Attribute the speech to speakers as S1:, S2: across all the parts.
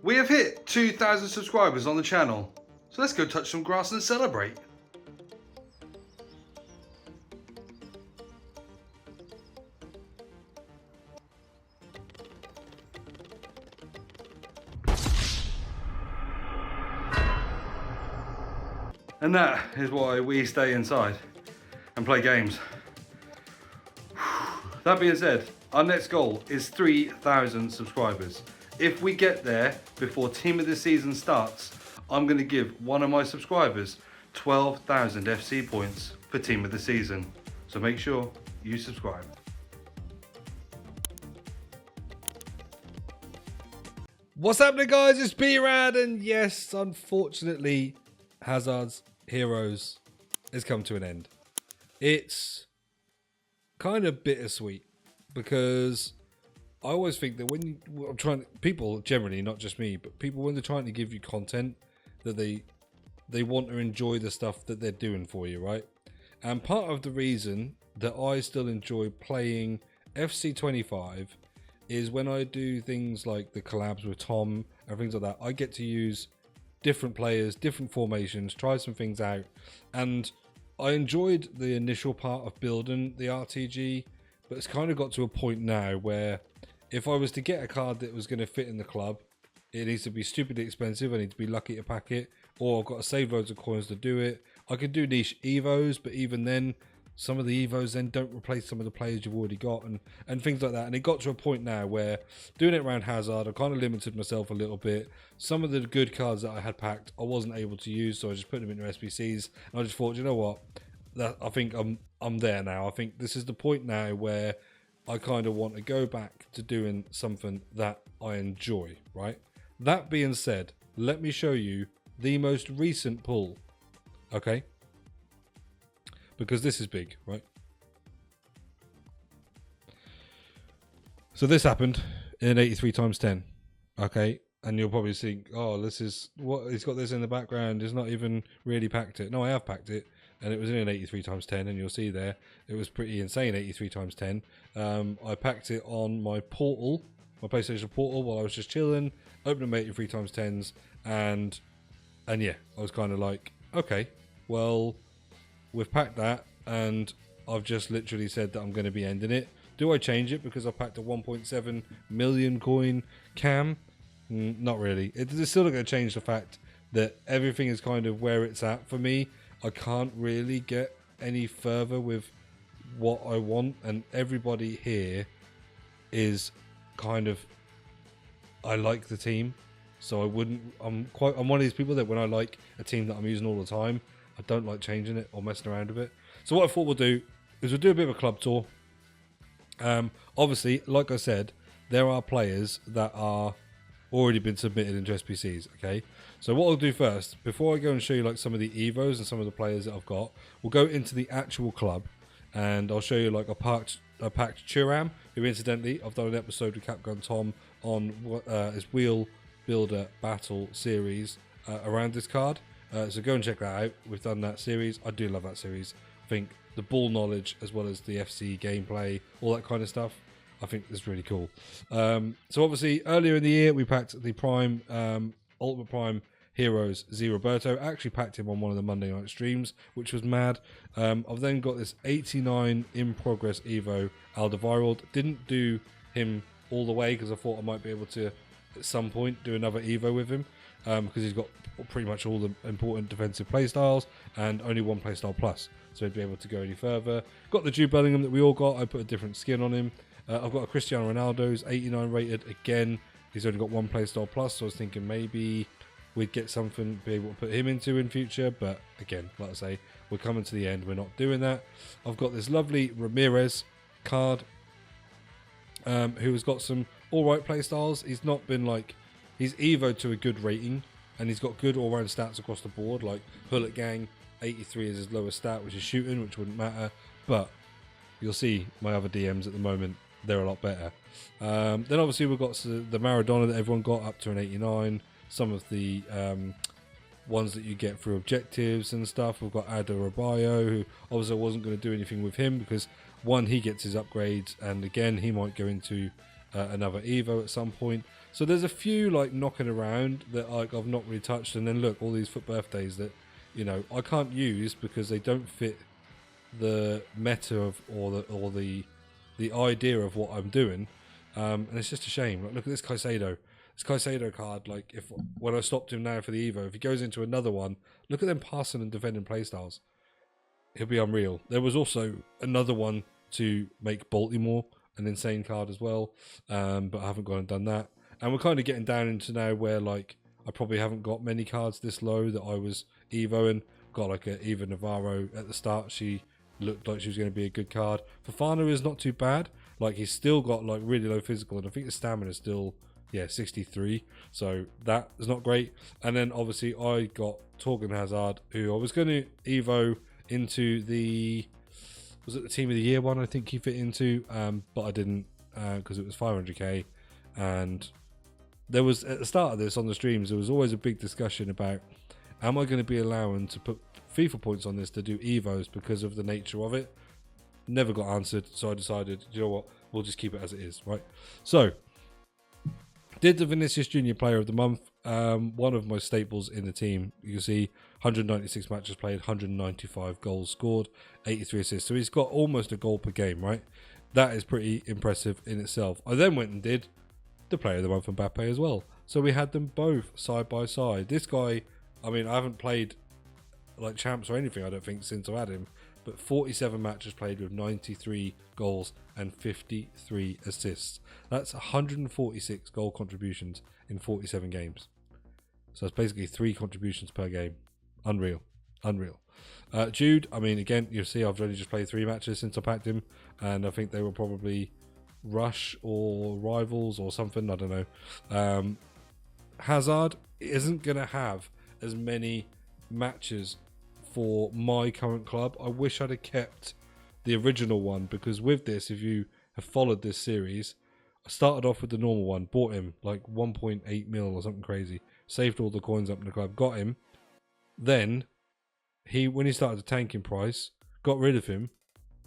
S1: We have hit 2,000 subscribers on the channel, so let's go touch some grass and celebrate. And that is why we stay inside and play games. That being said, our next goal is 3,000 subscribers. If we get there before Team of the Season starts, I'm going to give one of my subscribers 12,000 FC points for Team of the Season. So make sure you subscribe.
S2: What's happening, guys? It's B-RAD, and yes, unfortunately, Hazard's Heroes has come to an end. It's kind of bittersweet because I always think that when I'm trying, people generally, not just me, but people when they're trying to give you content, that they want to enjoy the stuff that they're doing for you, right? And part of the reason that I still enjoy playing FC25 is when I do things like the collabs with Tom and things like that. I get to use different players, different formations, try some things out, and I enjoyed the initial part of building the RTG, but it's kind of got to a point now where if I was to get a card that was going to fit in the club, it needs to be stupidly expensive. I need to be lucky to pack it, or I've got to save loads of coins to do it. I could do niche Evos, but even then, some of the Evos then don't replace some of the players you've already got, and things like that. And it got to a point now where doing it around Hazard, I kind of limited myself a little bit. Some of the good cards that I had packed, I wasn't able to use, so I just put them into SBCs. And I just thought, you know what? I think I'm there now. I think this is the point now where I kind of want to go back to doing something that I enjoy, right? That being said, let me show you the most recent pull, okay? Because this is big, right? So this happened in 83 times 10, okay? And you'll probably think, oh, this is what he's got this in the background. He's not even really packed it. No, I have packed it, and it was in an 83 times 10, and you'll see there it was pretty insane. 83 times 10. I packed it on my portal, my PlayStation portal, while I was just chilling, opening my 83 times 10s, and yeah, I was kind of like, okay, well, we've packed that, and I've just literally said that I'm going to be ending it. Do I change it because I packed a 1.7 million coin cam? Not really. It's still not going to change the fact that everything is kind of where it's at for me. I can't really get any further with what I want, and everybody here is kind of, I like the team, so I wouldn't, I'm one of these people that when I like a team that I'm using all the time, I don't like changing it or messing around with it. So what I thought we'll do is we'll do a bit of a club tour. Obviously, like I said, there are players that are already been submitted into SPCs, okay? So what I'll do first, before I go and show you like some of the Evos and some of the players that I've got, we'll go into the actual club, and I'll show you like a packed Churam, who incidentally, I've done an episode with Capgun Tom on his Wheel Builder Battle series around this card. So go and check that out. We've done that series. I do love that series. I think the ball knowledge as well as the FC gameplay, all that kind of stuff, I think is really cool. So obviously earlier in the year we packed the Prime Ultimate Prime Heroes Z Roberto. I actually packed him on one of the Monday night streams, which was mad. I've then got this 89 in progress Evo Alderweireld. Didn't do him all the way because I thought I might be able to at some point do another Evo with him. Because he's got pretty much all the important defensive playstyles and only one playstyle plus, so he'd be able to go any further. Got the Jude Bellingham that we all got. I put a different skin on him. I've got a Cristiano Ronaldo's 89 rated. Again, he's only got one playstyle plus, so I was thinking maybe we'd get something to be able to put him into in future, but again, like I say, we're coming to the end. We're not doing that. I've got this lovely Ramirez card who has got some alright playstyles. He's not been like, he's Evo to a good rating, and he's got good all-round stats across the board, like Bullet Gang, 83 is his lowest stat, which is shooting, which wouldn't matter, but you'll see my other DMs at the moment, they're a lot better. Then obviously we've got the Maradona that everyone got up to an 89, some of the ones that you get through objectives and stuff. We've got Adebayo, who obviously I wasn't going to do anything with him because one, he gets his upgrades, and again, he might go into another Evo at some point. So there's a few like knocking around that like I've not really touched, and then look, all these FUT birthdays that I can't use because they don't fit the meta of or the idea of what I'm doing, and it's just a shame. Like, look at this Caicedo. This Caicedo card, like if when I stopped him now for the Evo, if he goes into another one, look at them passing and defending playstyles. He'll be unreal. There was also another one to make Baltimore an insane card as well, but I haven't gone and done that. And we're kind of getting down into now where like I probably haven't got many cards this low that I was Evoing. Got like a Eva Navarro at the start. She looked like she was going to be a good card. Fofana is not too bad. Like he's still got like really low physical, and I think his stamina is still 63. So that is not great. And then obviously I got Torgan Hazard, who I was going to Evo into the team of the year one. I think he fit into, but I didn't because it was 500k, and there was at the start of this on the streams there was always a big discussion about am I going to be allowing to put FIFA points on this to do Evos because of the nature of it. Never got answered, so I decided, you know what, we'll just keep it as it is, right? So did the Vinicius Junior Player of the Month, one of my staples in the team. You can see 196 matches played, 195 goals scored, 83 assists. So he's got almost a goal per game, right? That is pretty impressive in itself. I then went and did the Player of the Month from Mbappe as well. So we had them both side by side. This guy, I mean, I haven't played like champs or anything, I don't think, since I had him. But 47 matches played with 93 goals and 53 assists. That's 146 goal contributions in 47 games. So it's basically 3 contributions per game. Unreal. Jude, I mean, again, you'll see I've only just played 3 matches since I packed him. And I think they were probably Rush or Rivals or something. I don't know. Hazard isn't going to have as many matches for my current club. I wish I'd have kept the original one, because with this, if you have followed this series, I started off with the normal one, bought him like 1.8 mil or something crazy, saved all the coins up in the club, got him. Then when he started to tank in price, got rid of him,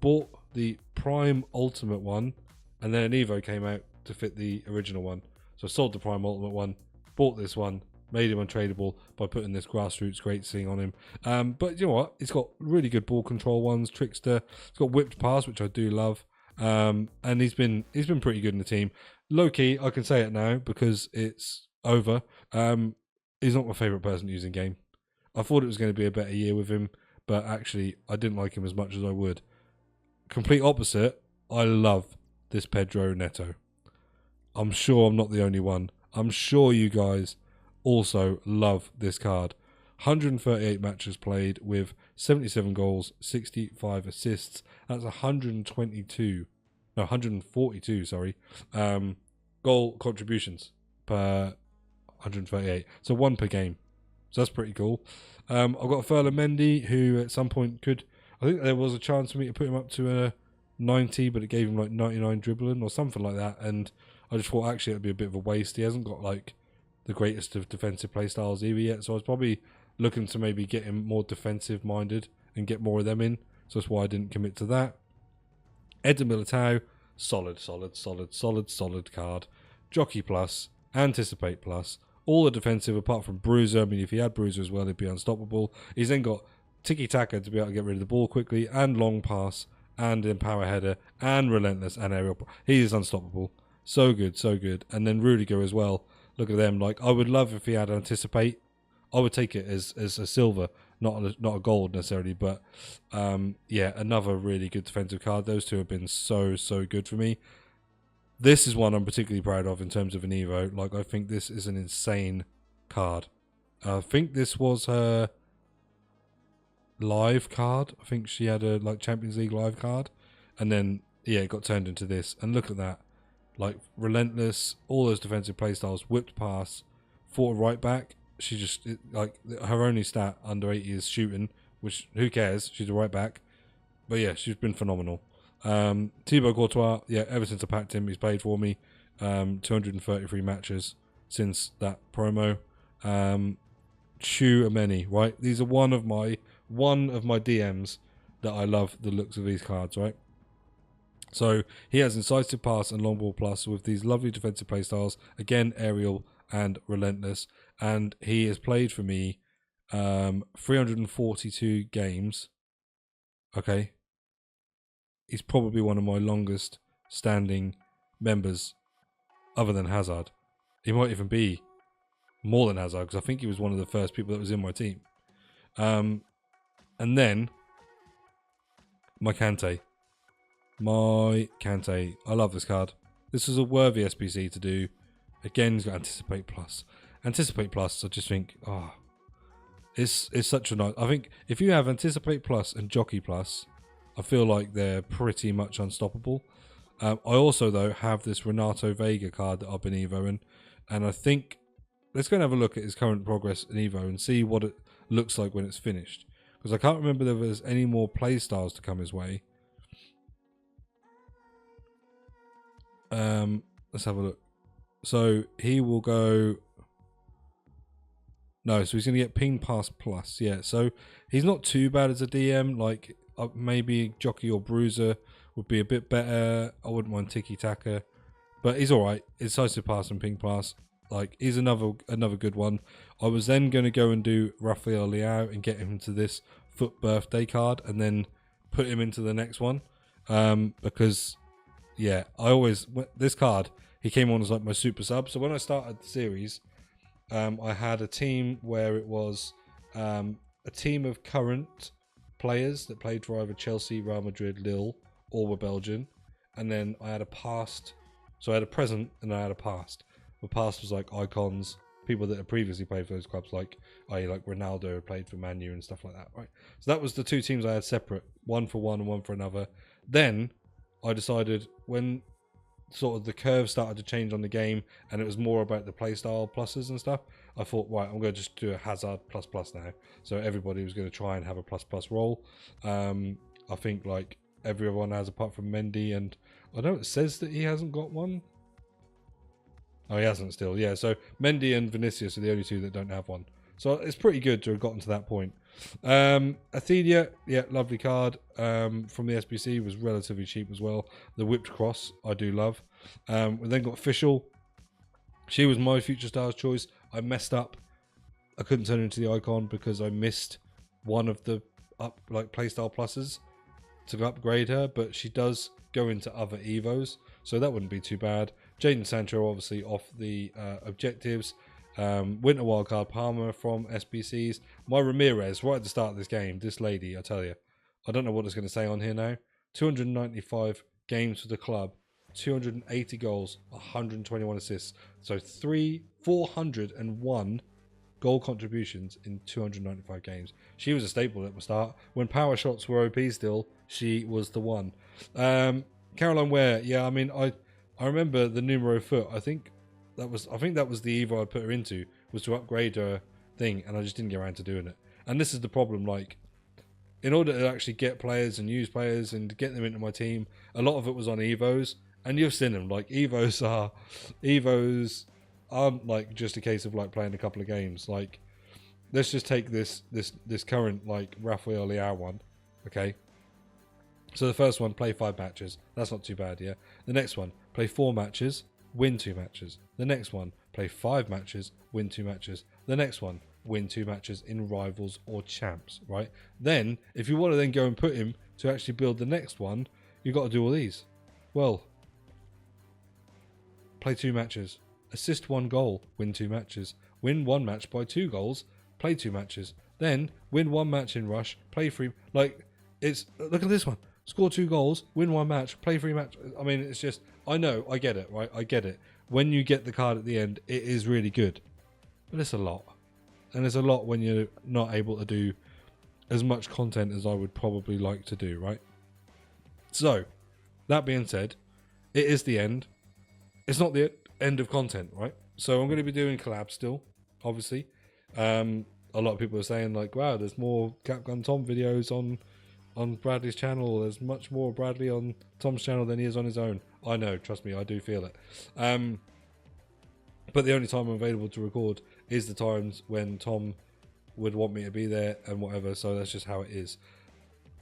S2: bought the Prime Ultimate one, and then an Evo came out to fit the original one. So I sold the Prime Ultimate one, bought this one, made him untradeable by putting this grassroots great thing on him. But you know what? He's got really good ball control ones, trickster. He's got whipped pass, which I do love. And he's been pretty good in the team. Low key, I can say it now because it's over. He's not my favourite person using game. I thought it was going to be a better year with him, but actually I didn't like him as much as I would. Complete opposite, I love this Pedro Neto. I'm sure I'm not the only one. I'm sure you guys also love this card. 138 matches played with 77 goals, 65 assists. That's 142 goal contributions per 138. So 1 per game. So that's pretty cool. I've got Ferland Mendy, who at some point I think there was a chance for me to put him up to a 90, but it gave him like 99 dribbling or something like that. And I just thought actually it'd be a bit of a waste. He hasn't got like the greatest of defensive play styles either yet, so I was probably looking to maybe get him more defensive minded and get more of them in, so that's why I didn't commit to that. Eder Militao, solid card. Jockey plus, Anticipate plus, all the defensive apart from Bruiser. I mean, if he had Bruiser as well, he'd be unstoppable. He's then got Tiki-Taka to be able to get rid of the ball quickly, and long pass, and empower header, and relentless, and aerial. He is unstoppable. So good. And then Rudiger as well. Look at them. Like, I would love if he had Anticipate. I would take it as a silver, not a gold necessarily, but another really good defensive card. Those two have been so good for me. This is one I'm particularly proud of in terms of an Evo. Like, I think this is an insane card. I think this was her live card. I think she had a Champions League live card, and then it got turned into this. And look at that. Like, relentless, all those defensive playstyles, whipped pass, fought right back. She just, her only stat under 80 is shooting, which, who cares? She's a right back. But yeah, she's been phenomenal. Thibaut Courtois, ever since I packed him, he's played for me. 233 matches since that promo. Too right? These are one of my DMs that I love the looks of these cards, right? So he has incisive pass and long ball plus with these lovely defensive play styles. Again, aerial and relentless. And he has played for me 342 games. Okay. He's probably one of my longest standing members other than Hazard. He might even be more than Hazard because I think he was one of the first people that was in my team. And then my Kante. I love this card. This is a worthy SBC to do. Again, he's got Anticipate Plus. Anticipate Plus, I just think, it's such a nice... I think if you have Anticipate Plus and Jockey Plus, I feel like they're pretty much unstoppable. I also, though, have this Renato Vega card that I've been Evoing, and I think... Let's go and have a look at his current progress in Evo and see what it looks like when it's finished. Because I can't remember if there's any more play styles to come his way. Let's have a look. So he will go... No, so he's going to get Ping Pass Plus. Yeah, so he's not too bad as a DM. Like, maybe Jockey or Bruiser would be a bit better. I wouldn't mind Tiki Taka. But he's alright. Incisive Pass and Ping Pass. Like, he's another good one. I was then going to go and do Rafael Leao and get him to this Foot Birthday card and then put him into the next one. Because, yeah, this card, he came on as like my super sub. So when I started the series, I had a team where it was a team of current players that played for either Chelsea, Real Madrid, Lille, or were Belgian. And then I had a past. So I had a present and I had a past. The past was like icons, people that had previously played for those clubs, like Ronaldo played for Man U and stuff like that, right? So that was the two teams I had separate, one for one and one for another. Then I decided when sort of the curve started to change on the game and it was more about the playstyle pluses and stuff, I thought, right, I'm going to just do a Hazard plus plus now. So everybody was going to try and have a plus plus roll. I think like everyone has apart from Mendy, and I know it says that he hasn't got one. Oh, he hasn't still. Yeah, so Mendy and Vinicius are the only two that don't have one. So it's pretty good to have gotten to that point. Athenia, yeah, lovely card. From the SBC, was relatively cheap as well. The Whipped Cross, I do love. We then got Official. She was my Future Stars choice. I messed up. I couldn't turn her into the icon because I missed one of the playstyle pluses to upgrade her, but she does go into other Evos, so that wouldn't be too bad. Jadon Sancho, obviously, off the objectives. Winter Wildcard Palmer from SBCs. My Ramirez, right at the start of this game, this lady, I tell you, I don't know what it's going to say on here now. 295 games for the club, 280 goals, 121 assists. So 401 goal contributions in 295 games. She was a staple at the start. When power shots were OP still, she was the one. Caroline Ware, yeah, I mean, I remember the numero foot. I think that was the Evo I put her into, was to upgrade her thing, and I just didn't get around to doing it. And this is the problem, like, in order to actually get players and use players and get them into my team, a lot of it was on Evos, and you've seen them. Like, Evos aren't like just a case of like playing a couple of games. Like, let's just take this current like Rafael Leao one, okay? So the first one, play 5 matches. That's not too bad, yeah. The next one, play 4 matches, win 2 matches. The next one, play 5 matches, win 2 matches. The next one, win 2 matches in rivals or champs, right? Then, if you want to then go and put him to actually build the next one, you've got to do all these. Well, play 2 matches, assist 1 goal, win 2 matches, win 1 match by 2 goals, play 2 matches, then win 1 match in rush, play 3. Like, it's, look at this one. Score 2 goals, win 1 match, play 3 matches. I mean, it's just, I know, I get it, right? I get it. When you get the card at the end, it is really good. But it's a lot. And it's a lot when you're not able to do as much content as I would probably like to do, right? So, that being said, it is the end. It's not the end of content, right? So I'm going to be doing collabs still, obviously. A lot of people are saying, like, wow, there's more Capgun Tom videos on Bradley's channel. There's much more Bradley on Tom's channel than he is on his own. I know, trust me, I do feel it. But the only time I'm available to record is the times when Tom would want me to be there and whatever, so that's just how it is.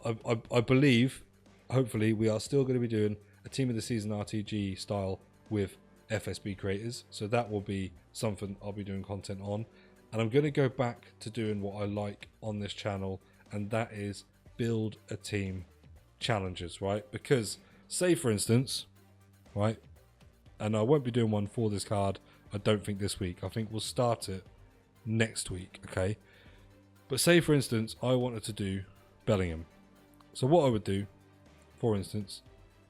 S2: I believe, hopefully, we are still going to be doing a team of the season RTG style with FSB creators. So that will be something I'll be doing content on. And I'm going to go back to doing what I like on this channel, and that is build a team challenges, right? Because say for instance, right, and I won't be doing one for this card, I don't think this week. I think we'll start it next week, okay? But say for instance, I wanted to do Bellingham. So what I would do, for instance,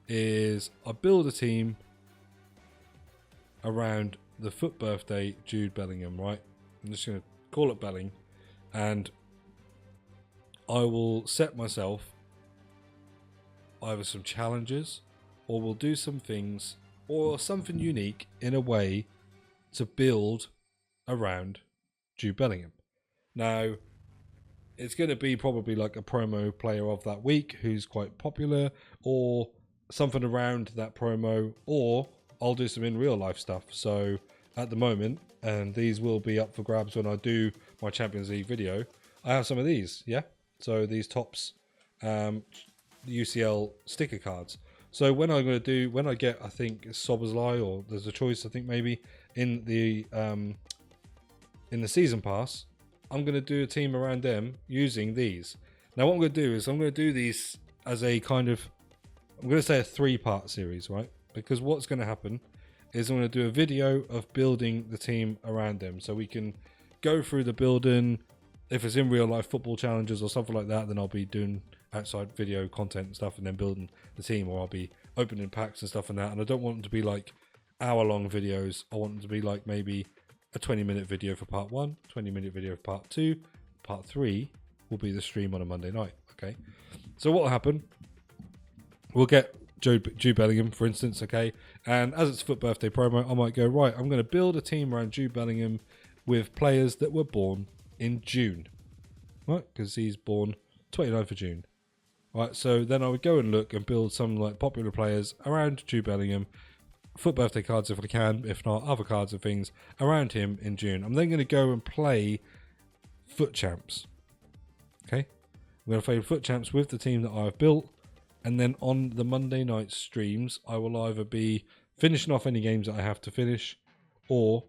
S2: is I build a team around the foot birthday Jude Bellingham, right? I'm just going to call it Belling, and I will set myself either some challenges, or we'll do some things or something unique in a way to build around Jude Bellingham. Now, it's going to be probably like a promo player of that week who's quite popular, or something around that promo, or I'll do some in real life stuff. So at the moment, and these will be up for grabs when I do my Champions League video, I have some of these, yeah? So these tops, the UCL sticker cards. So when I'm going to do, when I get, I think Soberslai, or there's a choice, I think maybe in the season pass, I'm going to do a team around them using these. Now what I'm going to do is I'm going to do these as a kind of, I'm going to say a 3-part series, right? Because what's going to happen is I'm going to do a video of building the team around them, so we can go through the building. If it's in real life football challenges or something like that, then I'll be doing outside video content and stuff, and then building the team, or I'll be opening packs and stuff and that. And I don't want them to be like hour-long videos. I want them to be like maybe a 20-minute video for part 1, 20-minute video for part 2. Part 3 will be the stream on a Monday night. Okay, so what will happen? We'll get Jude Bellingham, for instance, okay? And as it's foot birthday promo, I might go, right, I'm going to build a team around Jude Bellingham with players that were born in June, right? Because he's born 29th of June. Right, so then I would go and look and build some like popular players around Jude Bellingham, foot birthday cards if I can, if not other cards and things around him in June. I'm then going to go and play foot champs, okay? I'm going to play foot champs with the team that I've built. And then on the Monday night streams, I will either be finishing off any games that I have to finish, or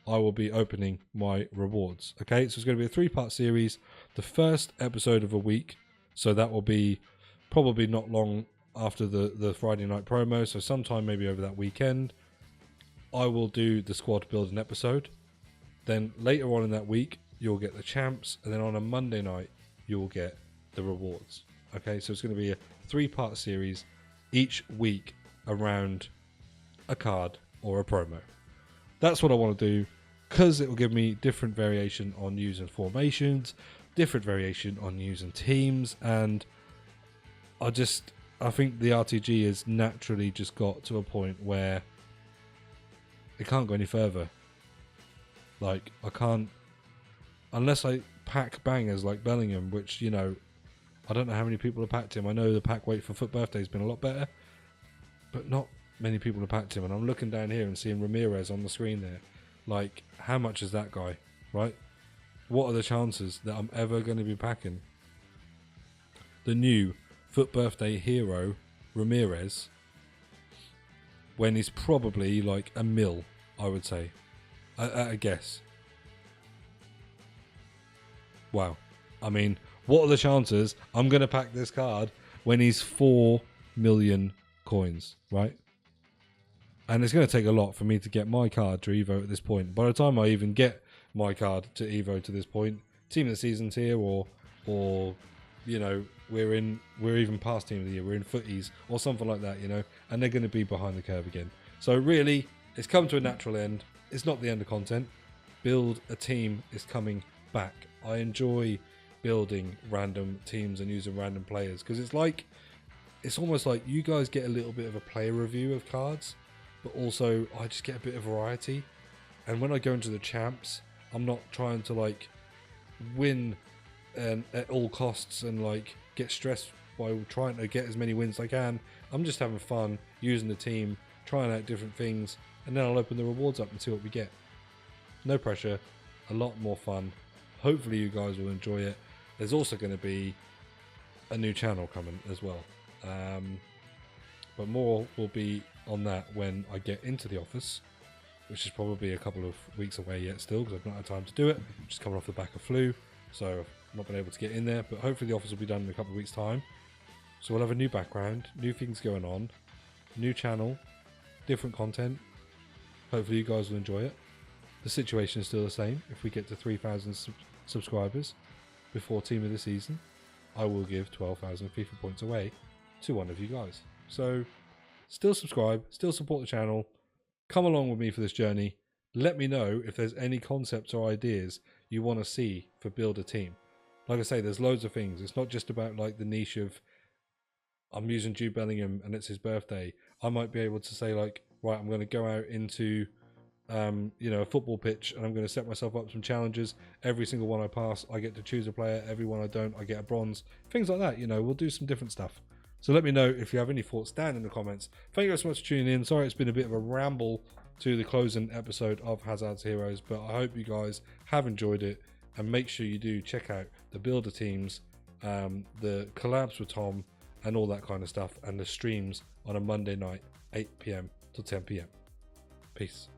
S2: I will be opening my rewards. Okay, so it's going to be a 3-part series. The first episode of a week, so that will be probably not long after the Friday night promo, so sometime maybe over that weekend, I will do the squad building episode. Then later on in that week, you'll get the champs, and then on a Monday night, you'll get the rewards. Okay, so it's going to be a 3-part series each week around a card or a promo. That's what I want to do, because it will give me different variation on using formations, different variation on using teams, and I think the RTG has naturally just got to a point where it can't go any further. Like, I can't, unless I pack bangers like Bellingham, which, you know, I don't know how many people have packed him. I know the pack weight for foot birthday has been a lot better, but not many people have packed him. And I'm looking down here and seeing Ramirez on the screen there. Like, how much is that guy, right? What are the chances that I'm ever going to be packing the new foot birthday hero Ramirez when he's probably like a mil, I would say, I guess. Wow. I mean, what are the chances I'm going to pack this card when he's 4 million coins, right? And it's going to take a lot for me to get my card to Evo at this point. By the time I even get my card to Evo to this point, team of the season's here, or you know, we're even past team of the year, we're in footies or something like that, you know, and they're going to be behind the curve again. So really, it's come to a natural end. It's not the end of content. Build a team is coming back. I enjoy building random teams and using random players, because it's almost like you guys get a little bit of a player review of cards, but also I just get a bit of variety. And when I go into the champs, I'm not trying to like win at all costs and like get stressed by trying to get as many wins as I can. I'm just having fun using the team, trying out different things, and then I'll open the rewards up and see what we get. No pressure, a lot more fun. Hopefully you guys will enjoy it. There's also going to be a new channel coming as well. But more will be on that when I get into the office, which is probably a couple of weeks away yet still, because I've not had time to do it. Just coming off the back of flu, so I've not been able to get in there. But hopefully the office will be done in a couple of weeks' time. So we'll have a new background, new things going on, new channel, different content. Hopefully you guys will enjoy it. The situation is still the same. If we get to 3,000 subscribers before team of the season, I will give 12,000 FIFA points away to one of you guys. So still subscribe, still support the channel, come along with me for this journey. Let me know if there's any concepts or ideas you want to see for build a team. Like I say, there's loads of things. It's not just about like the niche of I'm using Jude Bellingham and it's his birthday. I might be able to say like, right, I'm going to go out into a football pitch and I'm going to set myself up some challenges. Every single one I pass, I get to choose a player. Every one I don't, I get a bronze. Things like that, we'll do some different stuff. So let me know if you have any thoughts down in the comments. Thank you guys so much for tuning in. Sorry it's been a bit of a ramble to the closing episode of Hazard's Heroes, but I hope you guys have enjoyed it, and make sure you do check out the builder teams, the collabs with Tom and all that kind of stuff, and the streams on a Monday night, 8 PM to 10 PM. Peace.